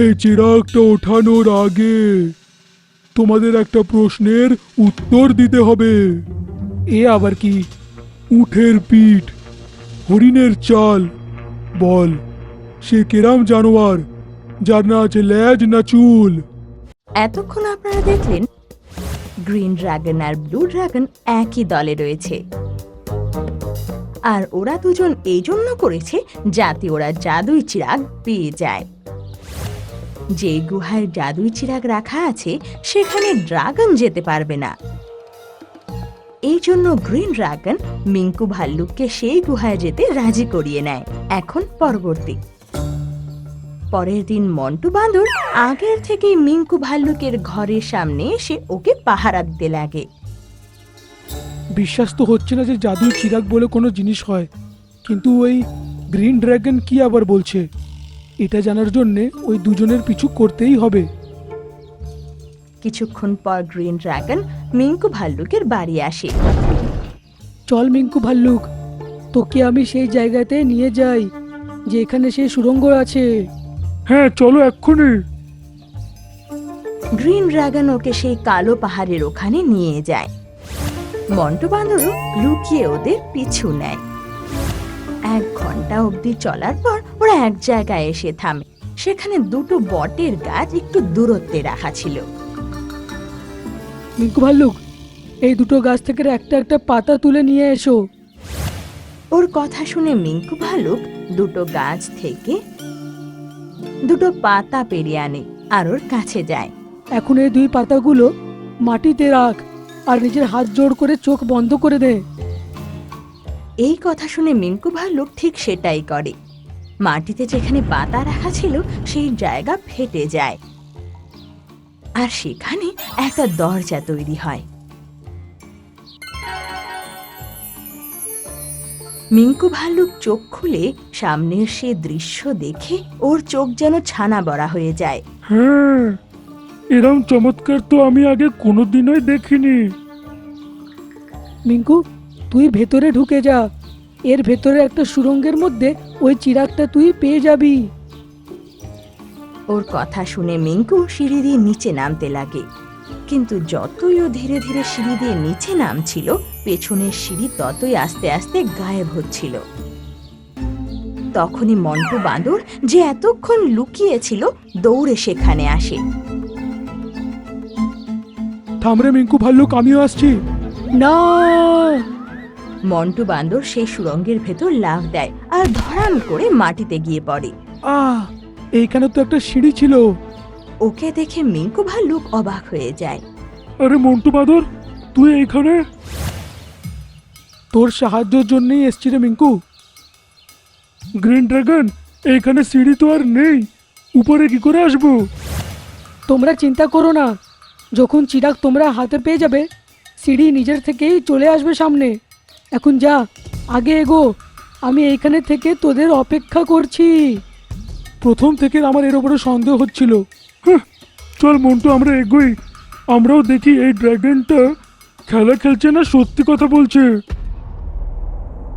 এই চিরাগটা ওঠানোর আগে তোমাদের একটা প্রশ্নের উত্তর দিতে হবে। এ আবার কি? উটের পিঠ, হরিণের চাল, বল সে কেরাম জানোয়ার যার না আছে লেজ না চুল? এতক্ষণ আপনারা দেখলেন গ্রিন ড্রাগন আর ব্লু ড্রাগন একই দলে রয়েছে, আর ওরা দুজন এই জন্য করেছে যাতে ওরা জাদুই চিরাগ পেয়ে যায়। যে গুহায় জাদুই চিরাগ রাখা আছে সেখানে ড্রাগন যেতে পারবে না। এই জন্য গ্রিন ড্রাগন মিঙ্কু ভাল্লুককে সেই গুহায় যেতে রাজি করিয়ে নেয়। এখন পরবর্তী। পরের দিন মন্টু বাঁদর আগের থেকেই মিঙ্কু ভাল্লুকের ঘরের সামনে এসে ওকে পাহারা দিতে লাগে। বিশ্বাস তো হচ্ছে না যে জাদুই চিরাগ বলে কোনো জিনিস হয়, কিন্তু ওই গ্রিন ড্রাগন কি আবার বলছে, এটা জানার জন্যে ওই দুজনের পিছু করতেই হবে। কিছুক্ষণ পর গ্রিন ড্রাগন মিঙ্কু ভাল্লুকের বাড়ি আসে। চল মিঙ্কু ভাল্লুক, তোকে আমি সেই জায়গাতে নিয়ে যাই যেখানে সেই সুড়ঙ্গ আছে। হ্যাঁ চলো এক্ষুনি। গ্রিন ড্রাগন ওকে সেই কালো পাহাড়ের ওখানে নিয়ে যায়। মন্টু বাঁদরও লুকিয়ে ওদের পিছু নেয়। 1 ঘন্টা অবধি চলার পর ওরা এক জায়গায় এসে থামে। সেখানে দুটো বটের গাছ একটু দূরত্বে রাখা ছিল। মিঙ্কু ভাল্লুক, এই দুটো গাছ থেকে একটা একটা পাতা তুলে নিয়ে এসো। ওর কথা শুনে মিঙ্কু ভাল্লুক দুটো গাছ থেকে দুটো পাতা পেরিয়ে আনে আর ওর কাছে যায়। এখন এই 2 পাতাগুলো মাটিতে রাখ আর নিজের হাত জোড় করে চোখ বন্ধ করে দে। এই কথা শুনে মিঙ্কু ভাল্লুক ঠিক সেটাই করে। মাটিতে যেখানে পাতা রাখা ছিল সেই জায়গা ফেটে যায় আর সেখানে একটা দরজা তৈরি হয়। মিঙ্কু ভাল্লুক চোখ খুলে সামনের সে দৃশ্য দেখে ওর চোখ যেন ছানা বড়া হয়ে যায়। হ্যাঁ, এরম চমৎকার তো আমি আগে কোনোদিনই দেখিনি। মিঙ্কু, তুই ভেতরে ঢুকে যা। এর ভেতরে একটা সুড়ঙ্গের মধ্যে ওই চিরাগটা তুই পেয়ে যাবি। ওর কথা শুনে মিঙ্কু সিঁড়ি দিয়ে নিচে নামতে লাগে, কিন্তু যতই ও ধীরে ধীরে সিঁড়ি দিয়ে নিচে নামছিল পেছনের সিঁড়ি ততই আস্তে আস্তে গায়েব হচ্ছিল। তখনই মন্টু বাঁদর, যে এতক্ষণ লুকিয়েছিল, দৌড়ে সেখানে আসে। থামরে মিঙ্কু ভাল্লুক, আমিও আসছি। না, মন্টু বাঁদর সেই সুড়ঙ্গের ভেতর লাফ দেয় আর ধড়াম করে মাটিতে গিয়ে পড়ে। এইখানে তো একটা সিঁড়ি ছিল। ওকে দেখে মিঙ্কু ভাল্লুক অবাক হয়ে যায়। আরে মন্টু বাঁদর, তুই এইখানে? তোর সাহায্যের জন্যই এসছি রে মিঙ্কু। গ্রিন ড্রাগন, এইখানে সিঁড়ি তো আর নেই, উপরে কি করে আসবো? তোমরা চিন্তা করো না, যখন চিরাগ তোমরা হাতে পেয়ে যাবে সিঁড়ি নিজের থেকেই চলে আসবে সামনে। এখন যা, আগে এগো, আমি এইখানে থেকে তোদের অপেক্ষা করছি। প্রথম থেকে আমার এর উপরে সন্দেহ হচ্ছিল। চল মন্টু, আমরা এগোই। আমরাও দেখি এই ড্রাগনটা খেলা খেলছে না সত্যি কথা বলছে।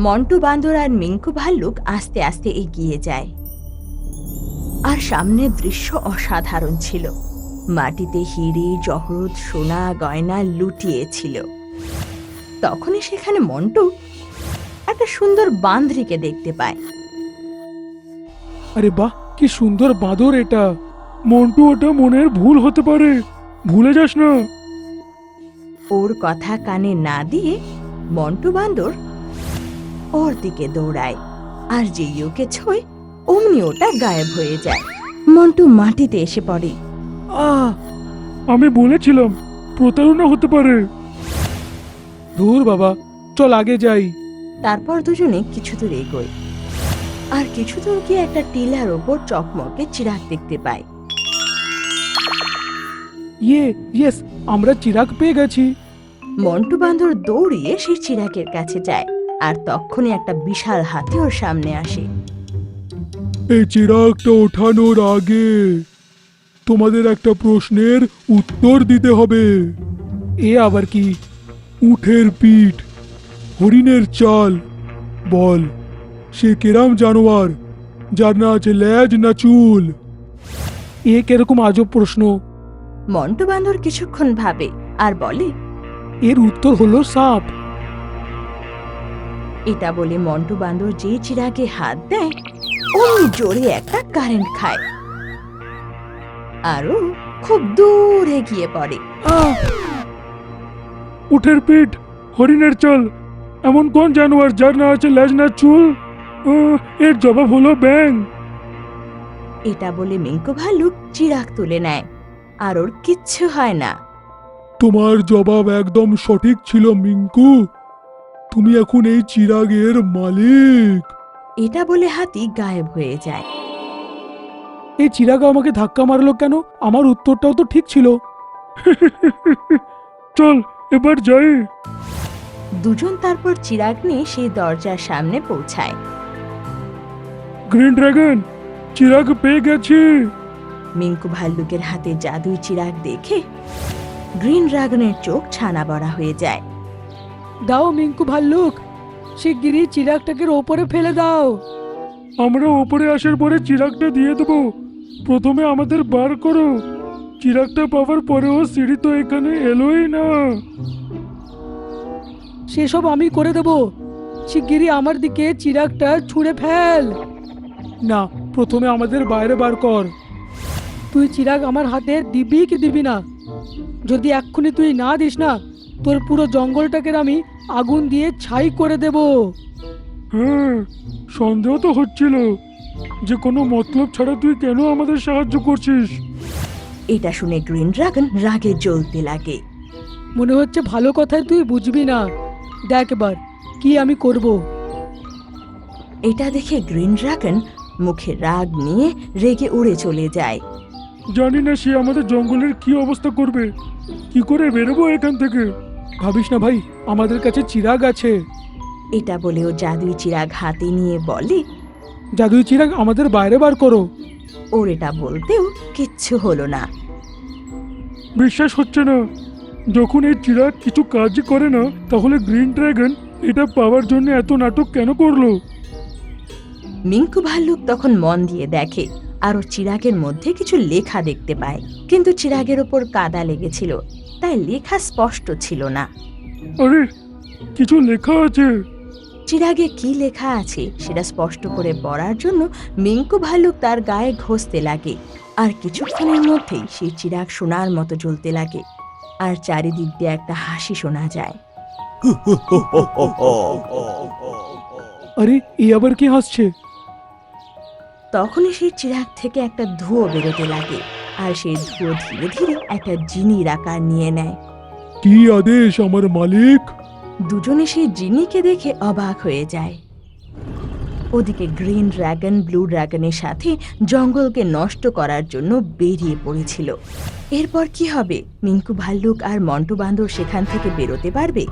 মন্টু বাঁদর আর মিঙ্কু ভাল্লুক আস্তে আস্তে এগিয়ে যায়, আর সামনের দৃশ্য অসাধারণ ছিল। মাটিতে হিরে, জহরত, সোনা, গয়না লুটিয়েছিল। তখনই সেখানে মন্টু একটা সুন্দর বাঁদরিকে দেখতে পায়। আরে বাহ, কি সুন্দর বাঁদর এটা! মন্টু, ওটা মনের ভুল হতে পারে, ভুলে যাস না। ওর কথা কানে না দিয়ে মন্টু বাঁদর ওর দিকে দৌড়ায়, আর যেই ওকে ছোঁয় অমনি ওটা গায়েব হয়ে যায়। মন্টু মাটিতে এসে পড়ে। আমি বলেছিলাম প্রতারণা হতে পারে। দূর বাবা, চল আগে যাই। তারপর দুজনে কিছু দূর এগোয়, আর কিছু দূর গিয়ে একটা টিলার ওপর চকমকে চিরাগ দেখতে পায়। ইয়েস, আমরা চিরাগ পেয়ে গেছি। মন্টু বাঁদর দৌড়িয়ে সেই চিরাগের কাছে যায়, আর তখনই একটা বিশাল হাতি ওর সামনে আসে। এই চিরাগটা ওঠানোর আগে তোমাদের একটা প্রশ্নের উত্তর দিতে হবে। এ আবার কি? উটের পিঠ, হরিণের চাল, বল সে কেরাম জানোয়ার যার না আছে লেজ না চুল? এ কিরকম আজব প্রশ্ন। মন্টু বান্দর কিছুক্ষণ ভাবে আর বলে, এর উত্তর হলো সাপ। এটা বলে মন্টু বান্দর যে চিরাগে হাত দেয় অমনি জোরে একটা কারেন্ট খায় আরও খুব দূরে গিয়ে পড়ে। আহ! উটের পিঠ, হরিণের চল, এমন কোন জানোয়ার যার না আছে লেজ না চুল? এর জবাব হলো ব্যাং। এটা বলে মিঙ্কু ভাল্লুক চিরাগ তুলে নেয় আর ওর কিচ্ছু হয় না। তোমার জবাব একদম সঠিক ছিল মিঙ্কু, তুমি এখন এই চিরাগের মালিক। এটা বলে হাতি গায়েব হয়ে যায়। এই চিরাগ আমাকে ধাক্কা মারলো কেন? আমার উত্তরটাও তো ঠিক ছিল। চল এবার যাই। দুজন তারপর চিরাগ নিয়ে সেই দরজার সামনে পৌঁছায়। গ্রিন ড্রাগন, চিরাগ পেয়ে গেছি। মিঙ্কু ভাল্লুকের হাতে জাদুই চিরাগ দেখে গ্রিন ড্রাগনের চোখ ছানা বড়া হয়ে যায়। দাও মিঙ্কু ভাল্লুক, শিগগিরই চিরাগটাকে ওপরে ফেলে দাও। আমরা ওপরে আসার পরে চিরাগটা দিয়ে দেবো, প্রথমে আমাদের বার করো। চিরাগটা পাওয়ার পরেও সিঁড়ি তো এখানে এলোই না। সেসব আমি করে দেব, শিগগিরই আমার দিকে চিরাগটা ছুঁড়ে ফেল। না, প্রথমে আমাদের বাইরে বার কর। তুই চিরাগ আমার হাতে দিবি কি দিবি না? যদি এক্ষুনি তুই না দিস না, তোর পুরো জঙ্গলটাকে আমি আগুন দিয়ে ছাই করে দেব। হ্যাঁ, সন্দেহ তো হচ্ছিল যে কোনো মতলব ছাড়া তুই কেন আমাদের সাহায্য করছিস। এটা শুনে গ্রিন ড্রাগন রাগে জ্বলতে লাগে। মনে হচ্ছে ভালো কথায় তুই বুঝবি না। দেখ এবার কি আমি করব। এটা দেখে গ্রিন ড্রাগন মুখে রাগ নিয়ে রেগে উড়ে চলে যায়। জানি না সে আমাদের জঙ্গলের কি অবস্থা করবে। কি করে বেরোবো এখান থেকে? ভাবিস না ভাই, আমাদের কাছে চিরাগ আছে। এটা বলেও জাদুই চিরাগ হাতে নিয়ে বলে, জাদুই চিরাগ আমাদের বাইরে বার করো। ওর এটা বলতেও কিচ্ছু হলো না। বিশ্বাস হচ্ছে না, যখন এই চিরাগ কিছু কাজই করে না, তাহলে গ্রিন ড্রাগন এটা পাওয়ার জন্য এত নাটক কেন করলো? মিঙ্কু ভাল্লুক তখন মন দিয়ে দেখে আর ও চিরাগের মধ্যে কিছু লেখা দেখতে পায়, কিন্তু চিরাগের ওপর কাদা লেগেছিল, তাই লেখা স্পষ্ট ছিল না। আরে, কিছু লেখা আছে। চিরাগে কি লেখা আছে সেটা স্পষ্ট করে পড়ার জন্য মিঙ্কু ভাল্লুক তার গায়ে ঘষতে লাগে, আর কিছুক্ষণের মধ্যেই সেই চিরাগ সোনার মতো জ্বলতে লাগে, আর চারিদিক দিয়ে একটা হাসি শোনা যায়। আরে, এই আবার কি হাসছে? তখনই সেই চিরাগ থেকে একটা ধুয়ো বেরোতে লাগে, আর সেই ধুয়ো ধীরে ধীরে একটা জিনির আকার নিয়ে নেয়। কি আদেশ আমার মালিক? দুজনে সেই জিনিকে দেখে অবাক হয়ে যায়। ওদিকে গ্রিন ড্রাগন ব্লু ড্রাগনের সাথে জঙ্গলকে নষ্ট করার জন্য বেরিয়ে পড়েছিল। এরপর কি হবে? মিঙ্কু ভাল্লুক আর মন্টু বান্দর সেখান থেকে বেরোতে পারবে?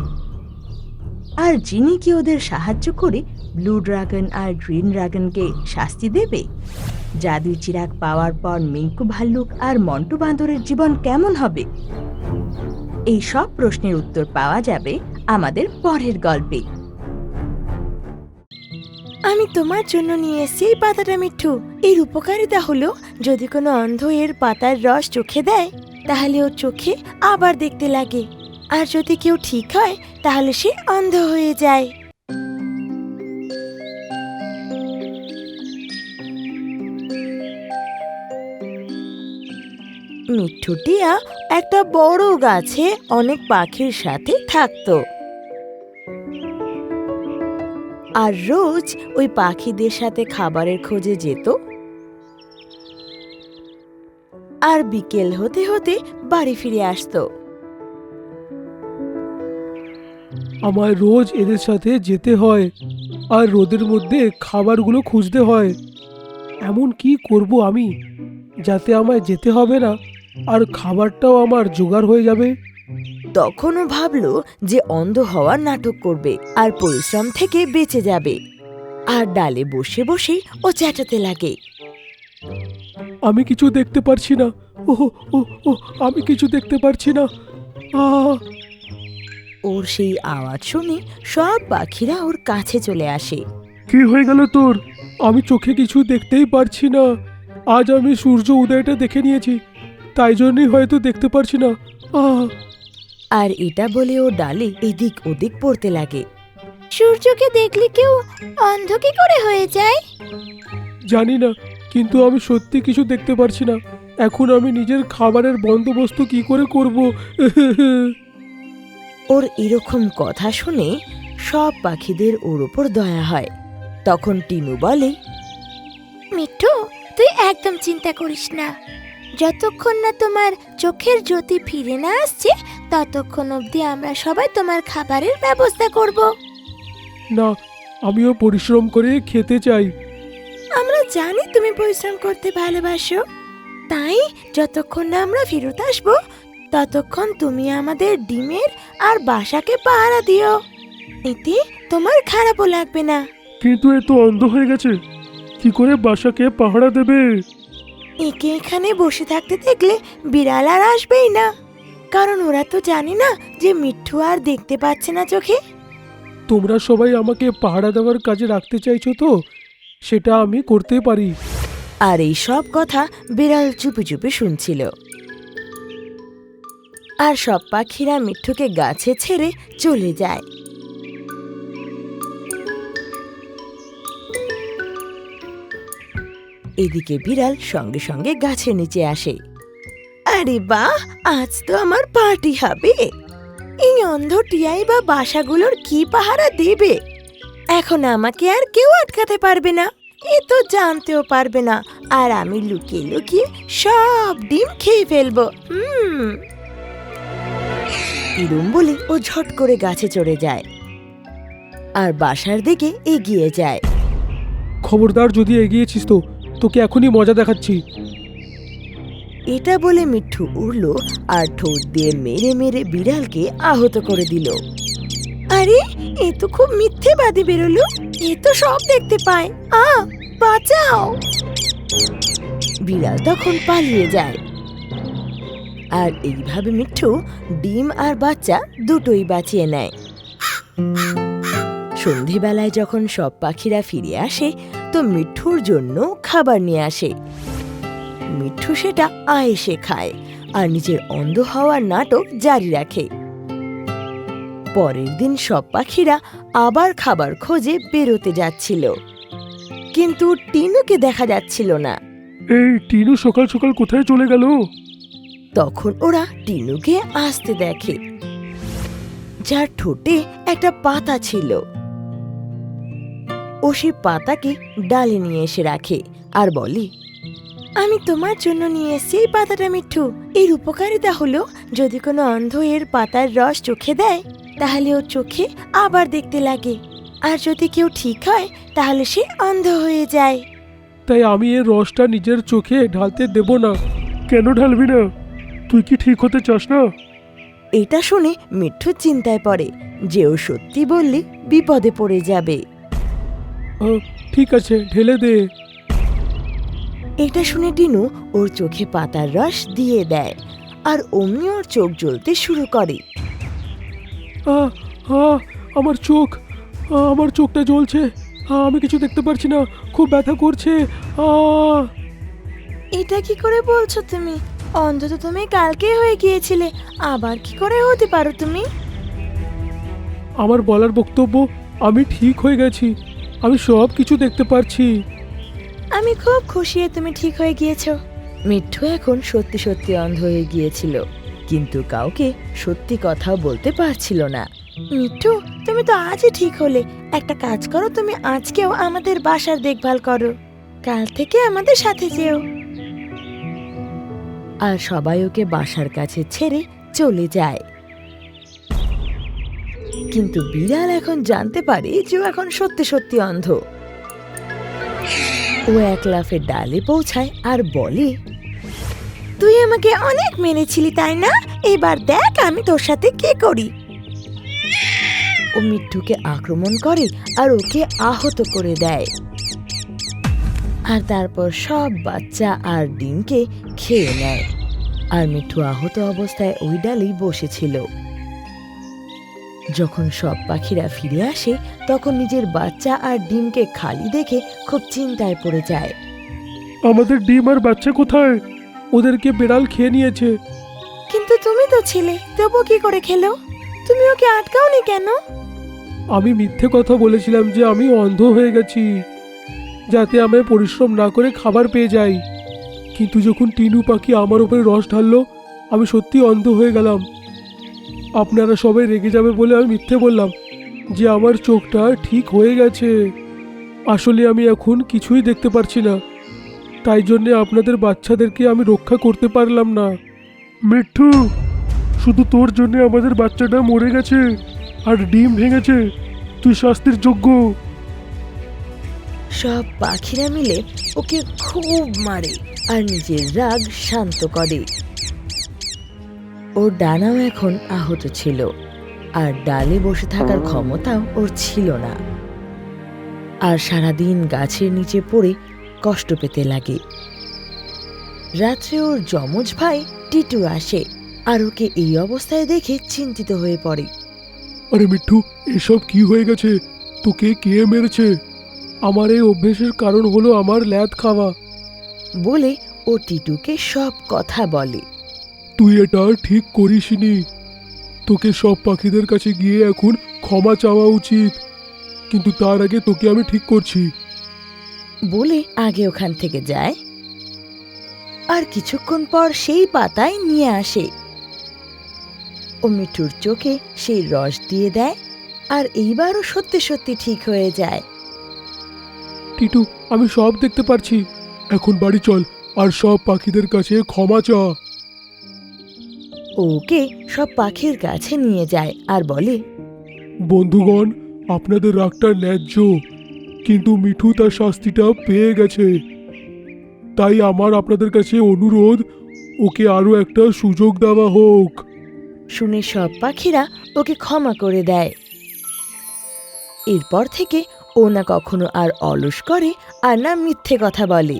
আর জিনি কি ওদের সাহায্য করে ব্লু ড্রাগন আর গ্রিন ড্রাগনকে শাস্তি দেবে? জাদুই চিরাগ পাওয়ার পর মিঙ্কু ভাল্লুক আর মন্টু বান্দরের জীবন কেমন হবে? এই সব প্রশ্নের উত্তর পাওয়া যাবে আমাদের পরের গল্পে। আমি তোমার জন্য নিয়ে এসেছি এই পাতাটা মিঠু। এর উপকারিতা হলো, যদি কোনো অন্ধ এর পাতার রস চোখে দেয় তাহলে ওর চোখে আবার দেখতে লাগে, আর যদি কেউ ঠিক হয় তাহলে সে অন্ধ হয়ে যায়। মিঠু টিয়া একটা বড় গাছে অনেক পাখির সাথে থাকতো, আর রোজ ওই পাখিদের সাথে খাবারের খোঁজে যেত, আর বিকেল হতে হতে বাড়ি ফিরে আসতো। আমায় রোজ এদের সাথে যেতে হয়, আর রোদের মধ্যে খাবারগুলো খুঁজতে হয়। এমন কি করব আমি যাতে আমায় যেতে হবে না, আর খাবারটাও আমার জোগাড় হয়ে যাবে? তখনও ভাবলো যে অন্ধ হওয়ার নাটক করবে আর পরিশ্রম থেকে বেঁচে যাবে, আর ডালে বসে বসে ও চেঁচাতে লাগে। আমি কিছু দেখতে পারছি না। ওহ ও ও আমি কিছু দেখতে পারছি না। আহ! ওর সেই আওয়াজ শুনে সব পাখিরা ওর কাছে চলে আসে। কি হয়ে গেল তোর? আমি চোখে কিছু দেখতেই পারছি না। আজ আমি সূর্য উদয়টা দেখে নিয়েছি, তাই জন্যই হয়তো দেখতে পারছি না। আহ আর এটা বলে ও ডালে এদিক ওদিক পড়তে লাগে। সূর্যকে দেখলে কেউ অন্ধ কি করে হয়ে যায়? জানি না, কিন্তু আমি সত্যি কিছু দেখতে পারছি না। এখন আমি নিজের খাবারের বন্দোবস্ত কি করে করব? ওর এরকম কথা শুনে সব পাখিদের ওর ওপর দয়া হয়। তখন টিনু বলে, মিঠু, তুই একদম চিন্তা করিস না। যতক্ষণ না তোমার চোখের জ্যোতি ফিরে না আসছে, ততক্ষণ অবধি আমরা সবাই তোমার খাবারের ব্যবস্থা করব। না, আমিও পরিশ্রম করে খেতে চাই। আমরা জানি তুমি পরিশ্রম করতে ভালোবাসো, তাই যতক্ষণ না আমরা ফেরত আসবো ততক্ষণ তুমি আমাদের ডিমের আর বাসাকে পাহারা দিও। এতে তোমার খারাপও লাগবে না। কিন্তু এ তো অন্ধ হয়ে গেছে, কি করে বাসাকে পাহারা দেবে? একে এখানে বসে থাকতে দেখলে বিড়াল আর আসবেই না, কারণ ওরা তো জানে না যে মিঠু আর দেখতে পাচ্ছে না চোখে। তোমরা সবাই আমাকে পাহারা দেওয়ার কাজে রাখতে চাইছো তো, সেটা আমি করতে পারি। আর এই সব কথা বিড়াল চুপি চুপি শুনছিল। আর সব পাখিরা মিঠুকে গাছে ছেড়ে চলে যায়। এদিকে বিড়াল সঙ্গে সঙ্গে গাছের নিচে আসে। আরে বাহ, আজ তো আমার পার্টি হবে। এই অন্ধ টিয়াই বা বাসাগুলোর কি পাহারা দেবে? এখন আমাকে আর কেউ আটকাতে পারবে না, এ তো জানতেও পারবে না, আর আমি লুকিয়ে লুকিয়ে সব ডিম খেয়ে ফেলবো। এরম বলে ও ঝট করে গাছে চড়ে যায় আর বাসার দিকে এগিয়ে যায়। খবরদার, যদি এগিয়েছিস তো তোকে এখনই মজা দেখাচ্ছি। এটা বলে মিঠু উড়ল আর ঠোঁট দিয়ে মেরে মেরে বিড়ালকে আহত করে দিল। আরে, এ তো খুব মিথ্যেবাদী বেরোলো, এ তো সব দেখতে পায়। বাঁচাও! বিড়াল তখন পালিয়ে যায়। আর এইভাবে মিঠু ডিম আর বাচ্চা দুটোই বাঁচিয়ে নেয়। সন্ধেবেলায় যখন সব পাখিরা ফিরে আসে, তো মিঠুর জন্য খাবার নিয়ে আসে। মিঠু সেটা আয়েসে খায় আর নিজের অন্ধ হওয়ার নাটক জারি রাখে। পরের দিন সব পাখিরা আবার খাবার খোঁজে বেরোতে যাচ্ছিল, কিন্তু টিনুকে দেখা যাচ্ছিল না। এই টিনু সকাল সকাল কোথায় চলে গেল? তখন ওরা টিনুকে আসতে দেখে, যার ঠোঁটে একটা পাতা ছিল। ও সেই পাতাকে ডালে নিয়ে এসে রাখে আর বলে, আমি তোমার জন্য নিয়ে এসেছি এই পাতাটা মিঠু। এর উপকারিতা হলো, যদি কোনো অন্ধ এর পাতার রস চোখে দেয় তাহলে ওর চোখে আবার দেখতে লাগে, আর যদি কেউ ঠিক হয় তাহলে সে অন্ধ হয়ে যায়। তাই আমি এর রসটা নিজের চোখে ঢালতে দেব না। কেন ঢালবি না? তুই কি ঠিক হতে চাস না? এটা শুনে মিঠু চিন্তায় পড়ে যে ও সত্যি বললে বিপদে পড়ে যাবে। ঠিক আছে, ঢেলে দে। এটা শুনে টিনু ওর চোখে পাতার রস দিয়ে দেয়, আর অমনি ওর চোখ জ্বলতে শুরু করে। আমার চোখ, আমার চোখটা জ্বলছে। আমি কিছু দেখতে পারছি না, খুব ব্যথা করছে। এটা কি করে বলছো তুমি? অন্তত তুমি কালকে হয়ে গিয়েছিলে, আবার কি করে হতে পারো তুমি? আমার বলার বক্তব্য, আমি ঠিক হয়ে গেছি, আমি সব কিছু দেখতে পারছি। আমি খুব খুশি তুমি ঠিক হয়ে গিয়েছো। মিঠু এখন সত্যি সত্যি অন্ধ হয়ে গিয়েছিল, কিন্তু কাউকে সত্যি কথাও বলতে পারছিল না। মিঠু, তুমি তো আজই ঠিক হলে। একটা কাজ করো, তুমি আজকেও আমাদের বাসার দেখভাল করো, কাল থেকে আমাদের সাথে যেও। আর সবাই ওকে বাসার কাছে ছেড়ে চলে যায়। কিন্তু বিড়াল এখন জানতে পারে যে ও এখন সত্যি সত্যি অন্ধ। ও এক লাফে ডালে পৌঁছায় আর বলে, তুই আমাকে অনেক মেরেছিলি তাই না? এবার দেখ আমি তোর সাথে কি করি। ও মিঠুকে আক্রমণ করে আর ওকে আহত করে দেয়, আর তারপর সব বাচ্চা আর ডিমকে খেয়ে নেয়। আর মিঠু আহত অবস্থায় ওই ডালেই বসেছিল। যখন সব পাখিরা ফিরে আসে, তখন নিজের বাচ্চা আর ডিমকে খালি দেখে খুব চিন্তায় পড়ে যায়। আমাদের ডিম আর বাচ্চা কোথায়? ওদেরকে বেড়াল খেয়ে নিয়েছে। কিন্তু তুমি তো ছিলে, তবু কি করে খেলো? তুমি ওকে আটকাওনি কেন? আমি মিথ্যে কথা বলেছিলাম যে আমি অন্ধ হয়ে গেছি, যাতে আমি পরিশ্রম না করে খাবার পেয়ে যাই। কিন্তু যখন টিনু পাখি আমার উপরে রস ঢাললো, আমি সত্যি অন্ধ হয়ে গেলাম। আপনারা সবাই রেগে যাবে বলে আমি মিথ্যে বললাম যে আমার চোখটা ঠিক হয়ে গেছে। আসলে আমি এখন কিছুই দেখতে পারছি না, তাই জন্যে আপনাদের বাচ্চাদেরকে আমি রক্ষা করতে পারলাম না। মিঠু, শুধু তোর জন্য আমাদের বাচ্চাটা মরে গেছে আর ডিম ভেঙেছে। তুই শাস্তির যোগ্য। সব পাখিরা মিলে ওকে খুব মারে আর নিজের রাগ শান্ত করে। ওর ডানাও এখন আহত ছিল, আর ডালে বসে থাকার ক্ষমতাও ওর ছিল না, আর সারাদিন গাছের নিচে পড়ে কষ্ট পেতে লাগে। রাত্রে ওর যমজ ভাই টিটু আসে আর ওকে এই অবস্থায় দেখে চিন্তিত হয়ে পড়ে। আরে মিঠু, এসব কি হয়ে গেছে? তোকে কে মেরেছে? আমার এই অভ্যেসের কারণ হলো আমার ল্যাদ খাওয়া। বলে ও টিটুকে সব কথা বলে। তুই এটা ঠিক করিসনি। তোকে সব পাখিদের কাছে গিয়ে এখন ক্ষমা চাওয়া উচিত, কিন্তু তার আগে তোকে আমি ঠিক করছি। বলে আগে ওখান থেকে যায়, আর কিছুক্ষণ পর সেই পাতায় নিয়ে আসে। ও মিঠুর চোখে সেই রস দিয়ে দেয়, আর এইবারও সত্যি সত্যি ঠিক হয়ে যায়। টিটু, আমি সব দেখতে পারছি। এখন বাড়ি চল আর সব পাখিদের কাছে ক্ষমা চা। ওকে সব পাখির কাছে নিয়ে যায় আর বলে, বন্ধুগণ, আপনাদের রাগটা ন্যায্য, কিন্তু মিঠু তার শাস্তিটা পেয়ে গেছে। তাই আমার আপনাদের কাছে অনুরোধ, ওকে আরো একটা সুযোগ দেওয়া হোক। শুনে সব পাখিরা ওকে ক্ষমা করে দেয়। এরপর থেকে ও না কখনো আর অলস করে আর না মিথ্যে কথা বলে।